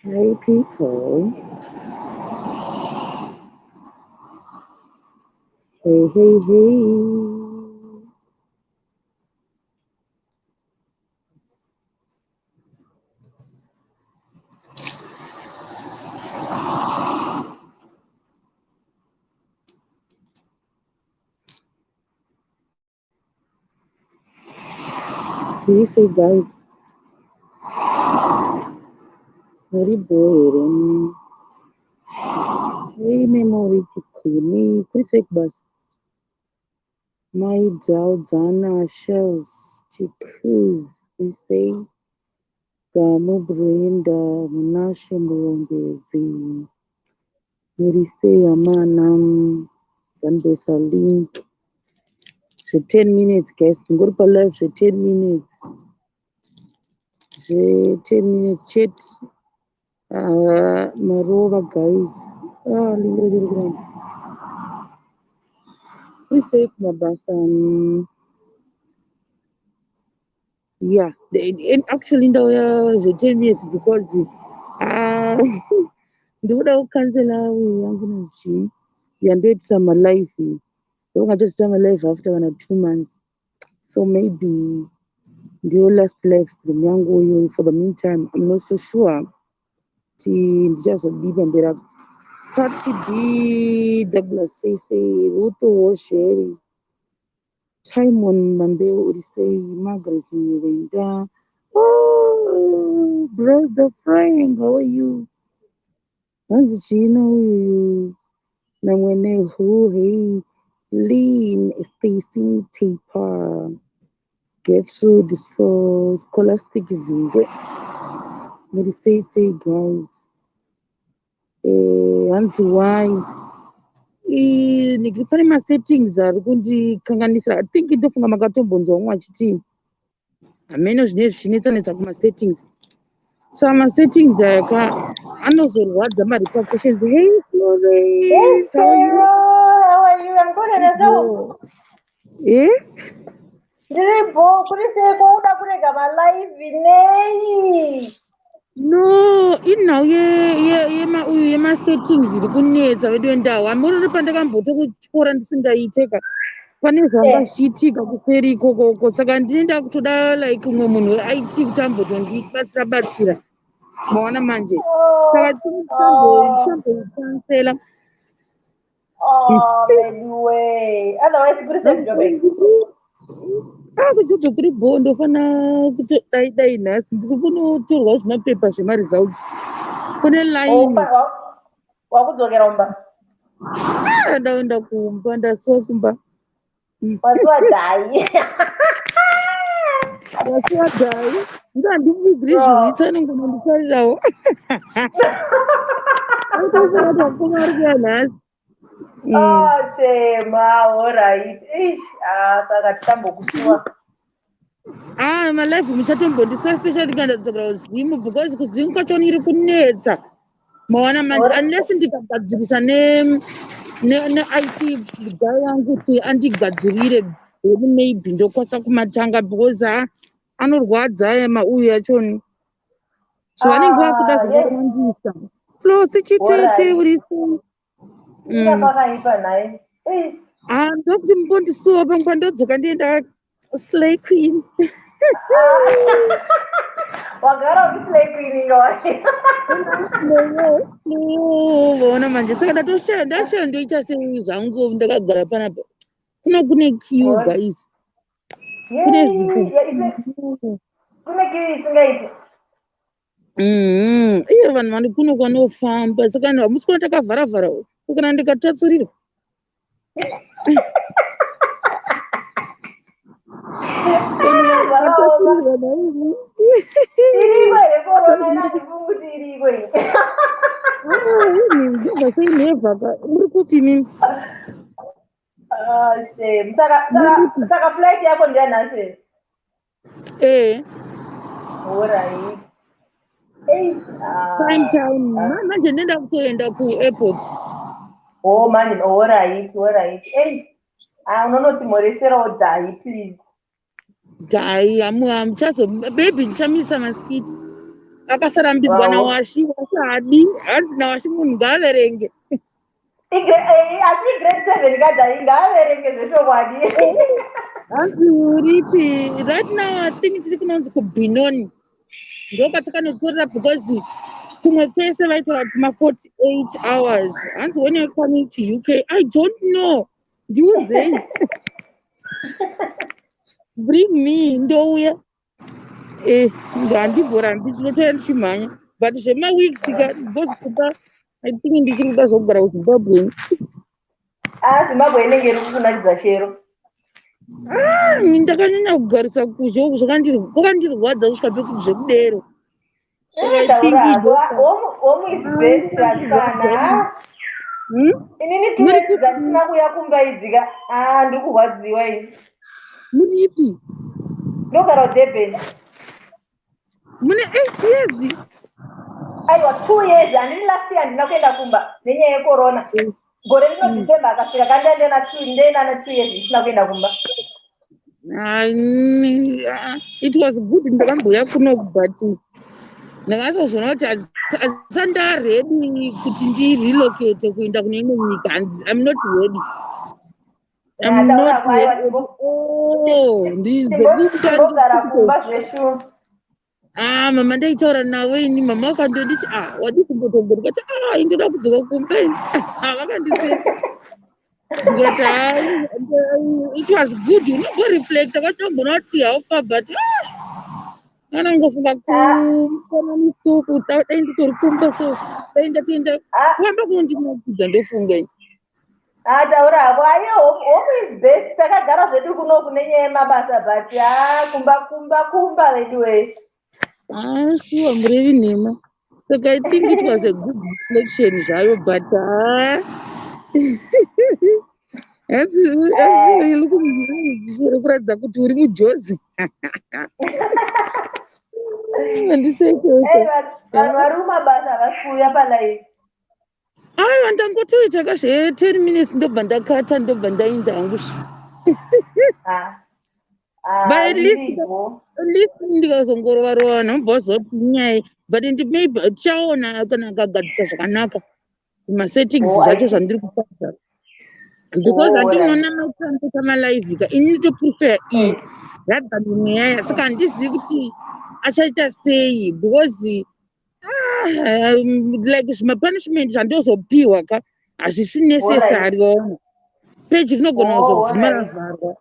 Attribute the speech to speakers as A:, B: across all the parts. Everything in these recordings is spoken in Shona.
A: Hey people. Hey, hey, hey. Please say guys, very boring. Hey memory kikuni. Please say bus. My Dana shells chikus. We say Gamu Brenda Munashe Murombezi. Mirise Yamanam Gandesa link. So 10 minutes, guys. Go to live for 10 minutes. 10 minutes chat. Marova guys. Lingural. We say Mabasa. Yeah, and actually, the 10 minutes because the other cancel yangu nchi yandate summer life. Don't just summer life after 2 months. So maybe the last life stream yangu for the meantime. I'm not so sure. Just a deep and better. Patsy D, Douglas say, Ruto was sharing. Simon Mambeo would say, Margaret Wenda. Oh, brother Frank, how are you? As she know you. Now when who hey, lean, facing taper. Get through this for scholastic zingo. Maybe say, guys. And why? Pane masettings ari kundikanganisira. I think ndofunga makatombonzwawo achiti hameno zvinezvi chinetsanetsa kumasettings. So masettings aka anozorwadza marepercussions. Hey
B: Hey
A: Flores, how are you?
B: Sarah, how are you? I'm good and yourself?
A: Eh?
B: Ndiripo kuri seko uda kurega malive nei.
A: No, inhau uyu yemasettings iri kunetsa vedu vendau. Hamuriri pandakambote kutyora ndisingaiteka. Pane zvangazviitika kuseri ikokoko saka ndinoenda kutoda like umwe munhu weIT kuti ambotondibatsira batsira. Maona manje. Saka tinomboikansela.
B: Baby way. Otherwise kuri seko Joburg.
A: Kujobve kuri bho ndofana kutodai nhasi ndiri kunotorwa zvimapepa zvemaresults kune laini.
B: Wakudzokera umba.
A: Ndaenda kumba ndasiwa kumba.
B: Wasiwa dhai.
A: Ndasiwa dhai ndandivigiri zviwisa nongona nditarirawo. Aitosakati wakoma ari kuya nhasi.
B: Shema, all right. Saka tisambokusuwa.
A: Malife muchatombondisa especially tikandadzokera kuzimu because kuzimu kwachoni iri kunetsa. Maona manje unless ndikagadzirisa ne-IT guy wangu kuti andigadzirire hedu maybe ndokwasa kumatanga because anorwadza mauyu achoni zvavanenge vakuda zvavawandisa. Plus chitete urisi
B: Pakaipa naye.
A: ndokuti mumbondisuwa panguva ndodzoka ndienda slay queen.
B: Wagara ukislay queen ngawai.
A: Vaona manje saka ndashaya ndoita sei zvangu ndakagara panapa. Kune kiu guys. Kune ziku.
B: Kune kiu isingaiti.
A: Iye vanhu vani kuno kwanofamba saka hamusi kuona takavhara-vhara kana ndikatatsurirwa. Muri kupi mimi?
B: Saka flight yako ndianhasi. Alright.
A: Time. Manje ndenda kutoenda kuairport.
B: Man, alright. Unonotimoreserawo dhai, please.
A: Guy, baby ndichamisa masikiti. akasarambidzwa nawashi hadi hanzi nawashi munhu ngaaverenge
B: asi grade 7 kadai ngaaverenge zveshokwadi
A: hanzi uripi right now I think tiri kunonzi kubhinoni ndokwatinotorera because kumwe kwese vaitora kuti ma48 hours hanzi when you're coming to UK I don't know ndiunzei bring me ndouya handimborambi ndinotoya ndichimhanya but zvemaweeks ka ndozikupa I think ndichiri kuda zogara kuzimbabwe
B: zimbabwe inenge iri kukunakidza chero
A: ndakanyanya kugarisa kuzvo kwakandirwadza kusvika pekuti zvekudero
B: home is best asikana inini 2 years dzandisina kuya kumba idzika ndiri kurwadziwa izvi
A: muri ipi
B: ndogara kudurban
A: mune 8 years
B: aiwa 2 years handini last year handina kuenda kumba nenyaya yecorona gore rino December akasvika kandaendana 2 years ndisina kuenda kumba
A: it was good ndakamboya kuno but ndakazozvona kuti hasandaredi kuti ndirelocate kuenda kune imwe nyika I'm not ready
B: ndizogara kumba zveshu
A: mama ndaitaura navo ini mama vakandoditi wadi kumbotogora kati indoda kudzoka kumba vakandiseka ndikati it was good unongoreflecta kwatinogona kuti haufa but kana ngofunga kupona musuku dai nditori kumba so dai ndatienda kuhamba kunondinakudza ndofunga
B: taura hako home is best takagara zvedu kuno kune nyaya yemabasa but kumba veduwe
A: sure murevi nhema saka I think it was a good reflection zvayo but iri kuratidza kuti uri mujozi
B: vanhu vari mumabasa havasikuuya palaivi
A: aiwa ndangotoita kazve 10 minutes ndobva ndakata ndobva ndainda hangu at least ndikazongorova nhomba wazoti inyaya but maybe tichaona kana akagadzisa zvakanaka masettings zvacho zvandiri kupasa because handinoona maitambota malive ka inini toprefer iyi rather mimwe yaya saka handizivi kuti achaita sei because like zvimapunishment zvandozopiwa ka hazvisi necessary waona peji rinogona kuzobvuma ravharwa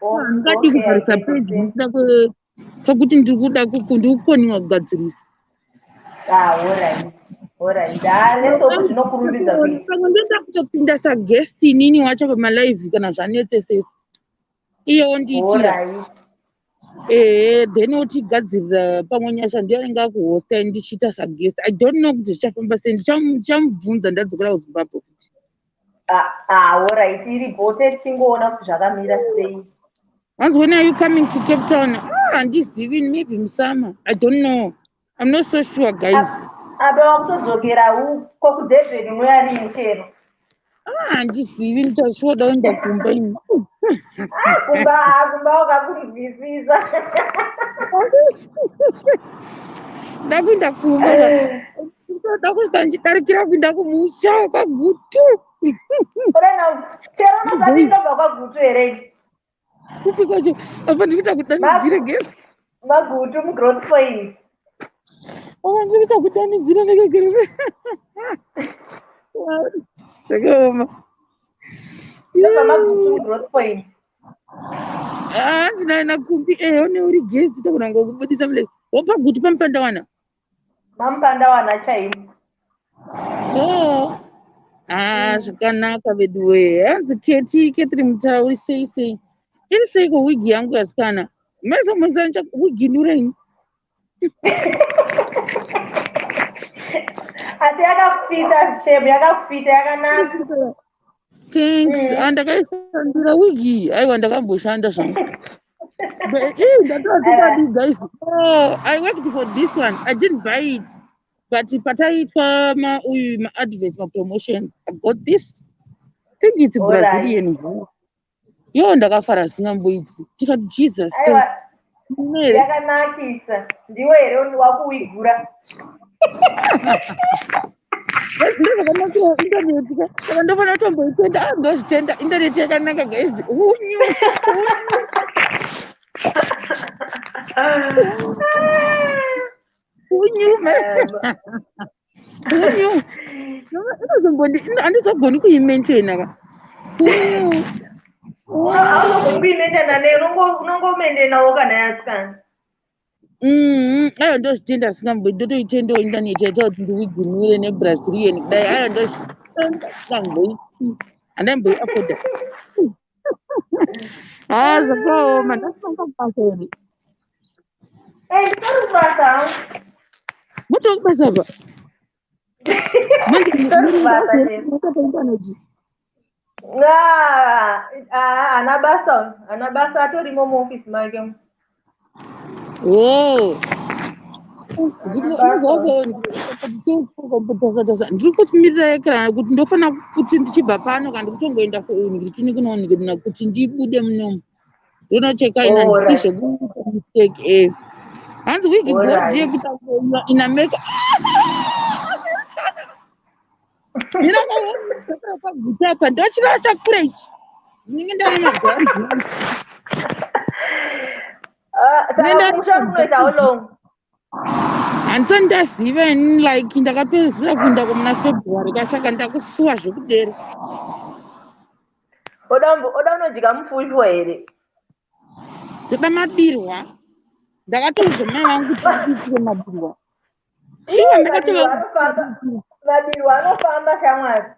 A: handingadi kuvharisa peji nekuda kwekuti ndiri kuda ndikukoniwa kugadzirisa pamwe ndoda kutopinda saguest inini wacho pamalive kana zvanetsesesa iyewo ndiitira then otigadzirira pamwe nyasha ndianenge akuhosta ndichiita saguest I don't know kuti zvichafamba sei ndichamubvunza ndadzokera kuzimbabwe kuti
B: alright iribote tingoona kuti zvakamira sei
A: once when are you coming to Cape Town handizivi maybe musama I don't know I'm not so sure guys
B: apa wakutodzokera uko kudurban muyani chero
A: handizivi nditashoda kuenda kumba ini
B: kumba wakakunzwisisa
A: ndakuenda kumba ndoda kusvika ndichidarikira kuenda kumusha wakagutu
B: chero nosati ndobva kwagutu here
A: kupi kwacho apa ndikuita kudanidzire gesi
B: magutu mugrowth point
A: ndikuita kudanidzira nekegere ndakaoma hanzi naina kumbi one uri guest togona ngokubudisa mule wapa gutu pamupandawana
B: chaimo
A: zvakanaka veduwe hanzi keti ketiri mutauri sei iri seiko wigi yangu yasikana maizomwesana wigi nuraini
B: asi yakafita shemu yakafita yakanaka
A: thanks ndakaishandira wigi aiwa ndakamboshanda zvangu guys I worked for this one I didn't buy it but pataitwa ma-advert ma-promotion I got this I think it's Brazilian ndakafara singamboiti tikati Jesus Christ
B: yakanakisa ndiwe here wakuigura
A: ndozvakanakira intaneti ka saka ndofana kutomboitenda ndozvitenda intaneti yakanaka guys unyu handizogoni kuimentena ka unyu
B: hauzogoni kuimentena ne unongomendenawo kana yasikana
A: aiwa ndozvitenda singamboi ndotoitendawo intaneti yaita kuti ndiwigimire nebrazilian kudai aiwa ndozvitenda singamboiti handamboiafoda zvakaoma ndasinangabasa here
B: ndisari kubasa
A: motokubasa pa
B: intaneti ana basa atorimo muofisi make ndiri kumirira kana kuti ndofana kuti ndichibva pano kana ndikutongoenda kuini kunoona kuti ndibude munomu ndonocheka ina nditi zvekuita mistake hanzi wigi godzi yekuti inameka ndinakapaguta apa ndochirava chakura ichi ndinenge ndana magwanzi handisati ndaziva ini like ndakapedzisira kuenda kwamuna february kasaka ndakusuwa zvekudera oda unodya mufushwa here
A: ndoda madirwa ndakatoudza mai vangu kuti ndiitire madirwa
B: madirwa anofamba shamwari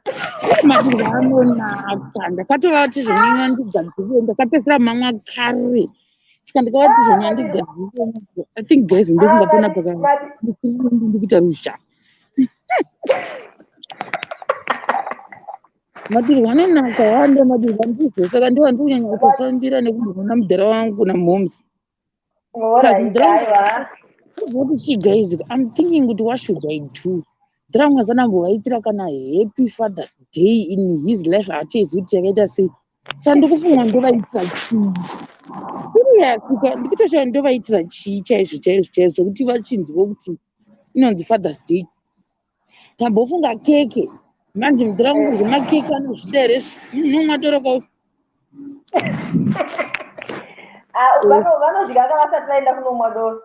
A: madirwa anonaka ndakatova kuti zvonyanyo ndigadzire ndakapedzisira mamwa kare saka ndikava kuti zvonyanyo ndigadzire I think guys ndofunga pona ndikuita rusha madirwa anonaka wanda madirwa ndizvo saka ndiwa ndiunyanya kutofambira nekundona mudhara wangu namhomzi guys I'm thinking kuti what should I do dhara mwazanambovaitira kana happy Father's Day in his life hatiezi kuti yakaita sei saka ndikufunga ndovaitira chii serious ndikutoshaa ndovaitira chii chaizvo kuti vachinzwa kuti inonzi Father's Day tambofunga keke manje mudhara wangu zvemakeke anozvida here nomwadoroka
B: vanodya kavasati vaenda kunomwa doro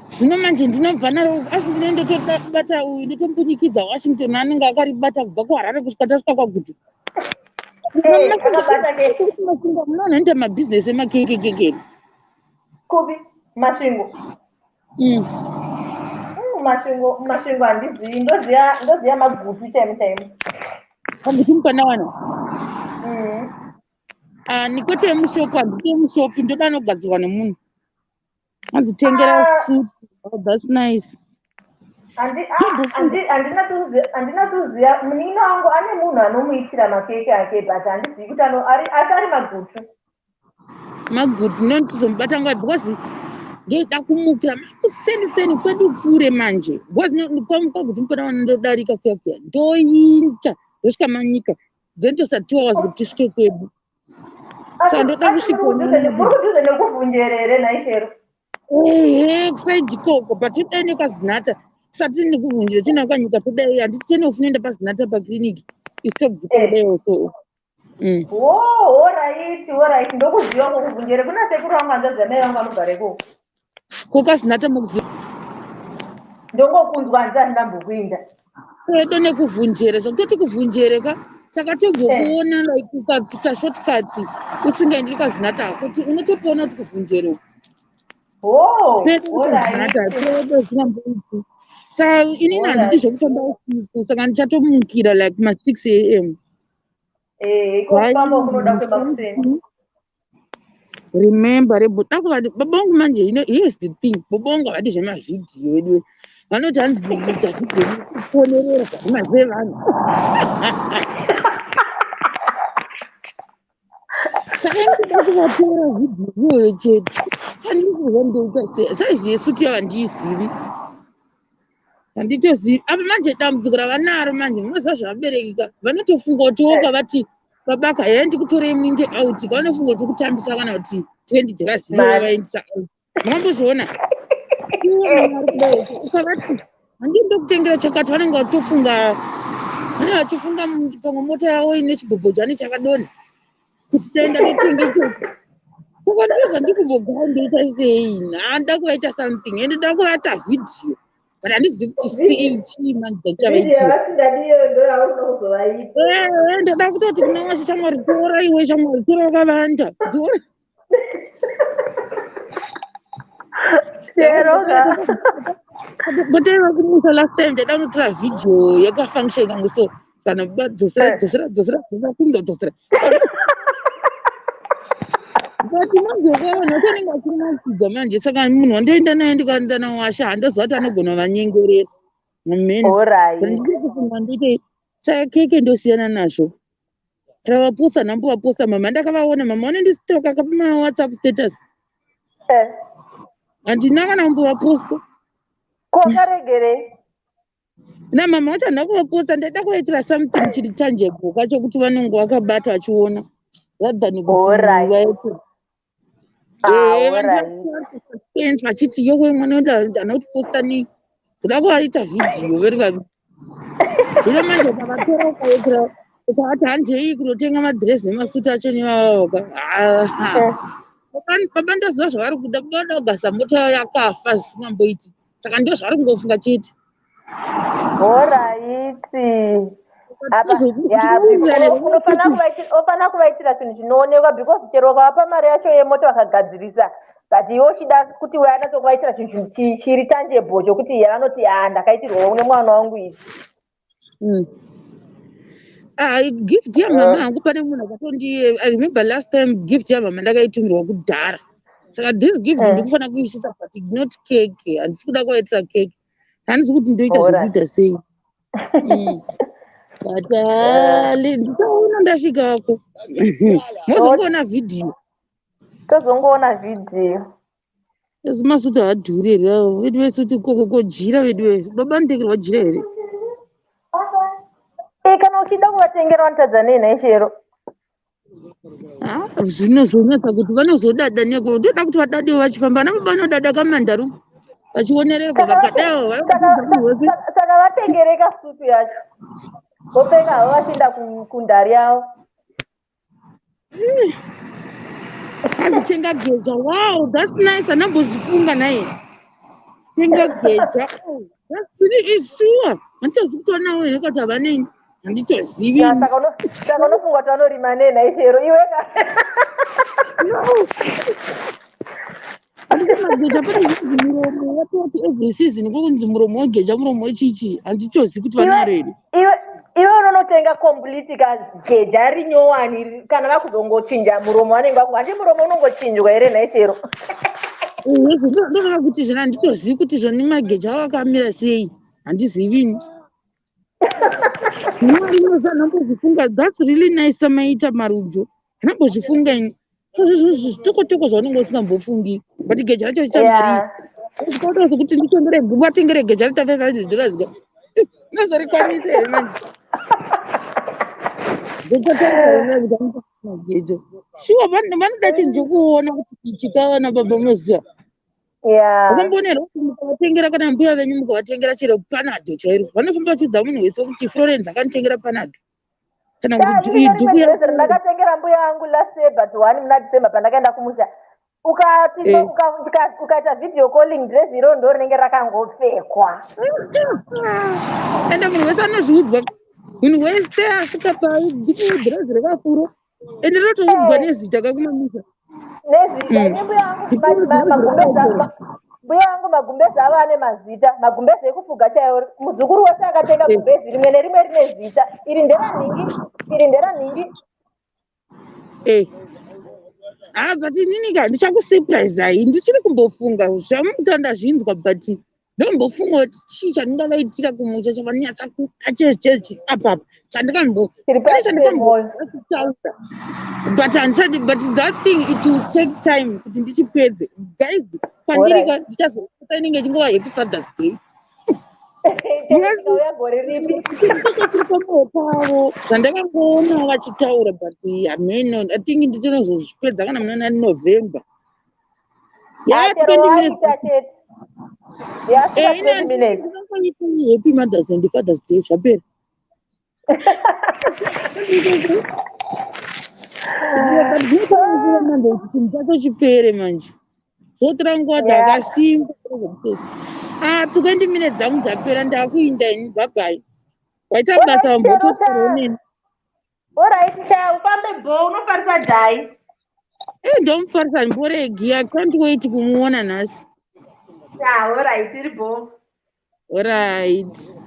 A: zvino manje ndinobva naro asi ndinondotobata uyu ndotombunyikidza Washington anenge akaribata kubva kuharare kusvika tasvika kwagutu munonoita mabhizinesi emakekekeke
B: kupi masvingo masvingo handizivi ndoziva magutu chaimo
A: magutu mukanawana nikwete emushopu handiti emushopu ndoda anogadzirwa nemunhu anzitengera supu that's nice
B: handina tuziva munina wangu ane munhu anomuitira makeke ake but handizivi kuti asi ari
A: magutu nondizomubata nguva because ndoda kumukira makuseni kwedu kure manje because kwagutu mukanawana ndodarika kuya ndointa ndosvika manyika ndonitosa 2 hours kuti tisvike kwedu saka ndoda
B: kusvikamurikudhuze nekuvhunjerere naishero
A: kusaidi koko but todai nekazinata kusati nekuvhunjira tinayo kanyika todai handiti tenofunoenda pazinata pakiriniki isitobvika kudai also
B: right ndokuziva kwokuvhunjere kuna sekuru vangu hanzvadza mai vangu anogareko
A: kokazinata mokuziva
B: ndongokunzwa handisati ndambokuinda
A: edo nekuvhunjere zvakutoti kuvhunjere ka takatobvokuona like ukapita shortcut usingaendiri kazinata kuti unotopoona kuti kuvhunjere saka inini handiti zvokufamba usiku saka ndichatomukira like ma6 am remember dakuva baba vangu manje here's the thing baba vangu havadi zvemavhidhiyo ediwe vanoti hanzi ita vhidhiyo kuonerera mazive vanhu saka ndida kuvatera vhidhiyo chete handikuva ndoita sei saizi yesuti yavandiizivi handitozivi apa manje dambudziko ravanaro manje munoziva zvavaberekika vanotofunga kuti woka vati
B: baba akaendi kutora minde out kanofunga kuti kutambisa kana kuti $20 iyoyo vaendisa out makambozviona iona mari kudai ukavati handii ndokutengera chakati vanenge vatofunga vanenge vachifunga pamwe mota yavo ine chibhobhojani chakadonha kuti taenda totenge ichocho ukandiuza ndikumbogara ndoita sei handa kuvaita something ende nda kuvata vhidhiyo but handizivi kuti chii manzi chavaitira ndada kutoti kuna washe shamwari tora iwe shamwari tora wakavanda botaiva kumusa last time ndada kunotora vhidhiyo yakafunction kangu so kana dzosera kundodzosera but manzokaona tonenge achimasidza manje saka munhu wandoenda naye ndikandanawasha handozvati anogona vanyengerera ameni ndiri kufunga nditi saka keke ndosiyana nazvo ravaposta nhambo vaposta mama ndakavaona mama vanondisitoka kapama whatsapp status handina kana kumbovaposta na mama vacho handina kuvaposta ndaida kuvaitira something chiri tangible kacho kuti vanonge vakabata vachiona radhani kuti vaite vantu vachiti yowe mwana ndana kutiposta nei kuda kuvaita vhidhiyo veri vaviri zvino manje ukavatora ukaitira ukavati handei kunotenga madhiresi nemasuti acho nevavaka baba ndoziva zvavari kuda bada kugasa mota yavo yakafa zvisingamboiti saka ndo zvavari kungofunga chete
C: ofana kuvaitira zvinhu zvinoonekwa because chero ukavapa mari yacho yemota vakagadzirisa but iwo chida kuti wanatsokuvaitira chinhu chiri tangible chokuti vanoti ndakaitirwa nemwana wangu izvi
B: gift yamama hangu pane munhu akatondiye I remember last time gift yamama ndakaitumirwa kudhara saka this gift ndikufanira kuisisa but not cake handisi kuda kuvaitira cake handisi kuti ndoita zvekuita sei but ndichaona ndasvikako mozongoona vhidhiyo
C: tozongoona vhidhiyo
B: esi masuti haadhuri here vedu vese kuti kokojira vedu vese baba anotengerwa jira here
C: kana uchida kuvatengera vanotadza nenhai chero
B: zvinozonetsa kuti vanozodada neko ndoda kuti vadadewo vachifamba ana baba anodada kamandaru vachionererwa vakadaiwo
C: saka vatengereka sutu yacho vopfeka havo vachienda kundari yavo
B: azitenga geja wow that's nice anambozvifunga naye tenga geja that's really is sure handitozivi kuti vanawo here kuti havanei handitozivi
C: saka unofunga kuti vanorima nenhai chero iweka
B: handiti mageja pane zvinzi muromo watoti every season kokunzi muromo wegeja muromo wechichi handitozivi kuti vanaro here
C: iwe unonotenga complete kageja rinyowani kana vakuzongochinja muromo vanenge vaku handi muromo unongochinjwa here nhai chero
B: ndovaka kuti zvino handitozivi kuti zvoni mageja avo akamira sei handizivini zvinoari inoza anambozvifunga that's really nice tamaita marunjo anambozvifunga ini zvitokotoko zvaunenge usingambofungi but geja racho chichamari ukaota sekuti vatengere geja rita $500 ga nozorikwanisa here manje geja shuwa vanoda chinhu chokuona kuti ichikaona baba munoziva ukamboonera kuti mukavatengera kana mbuya venyu mukavatengera chero panado chairo vanofamba vachiudza munhu wese kuti Florence akanditengera panado kana kuti dhuku
C: ndakatengera mbuya vangu last but 1 muna December pandakaenda kumusha ukaita video calling dresi iro ndo rinenge rakangopfekwa
B: ende munhu wese anozviudzwa munhu wese asvika padhirezi rekafuro ende rotoudzwa nezita kakumamisa
C: nezita nembuya vangu magumbezi ava ane mazita magumbezi ekufuga chaiwo muzukuru wese akatenga gumbezi rimwe nerimwe rine zita iri nderanhingi
B: but inini ndichakusurprise hai ndichiri kumbofunga zvamutanda zvinzwa but ndombofunga kuti chii chandingavaitira kumusha chavanyatsa kuachechechi apapa chandikambokutaura but handisati but that thing it will take time kuti ndichipedze guys pandirika ndichazopota inenge chingova happy Father's Day
C: tikauya gore ripi
B: chitoko chiri pamwoyo pavo zvandakangoona vachitaura but hameno atingi nditonozozvipedza kana muna November.
C: chero
B: 20 minutes.
C: waita chete yasvika 20 minutes
B: Happy Mother's and Father's Day zvapera. Chinhu chacho chipere manje zvotora nguva dzakasimba. 20 minutes dzangu dzapera ndakuinda ini bhabhai waita basa wambotosaromeni.
C: Alright, ufambe bho unofarisa dhai.
B: Ndomufarisa mboregi. I can't wait kumuona nhasi.
C: Alright, iri bho.
B: Alright.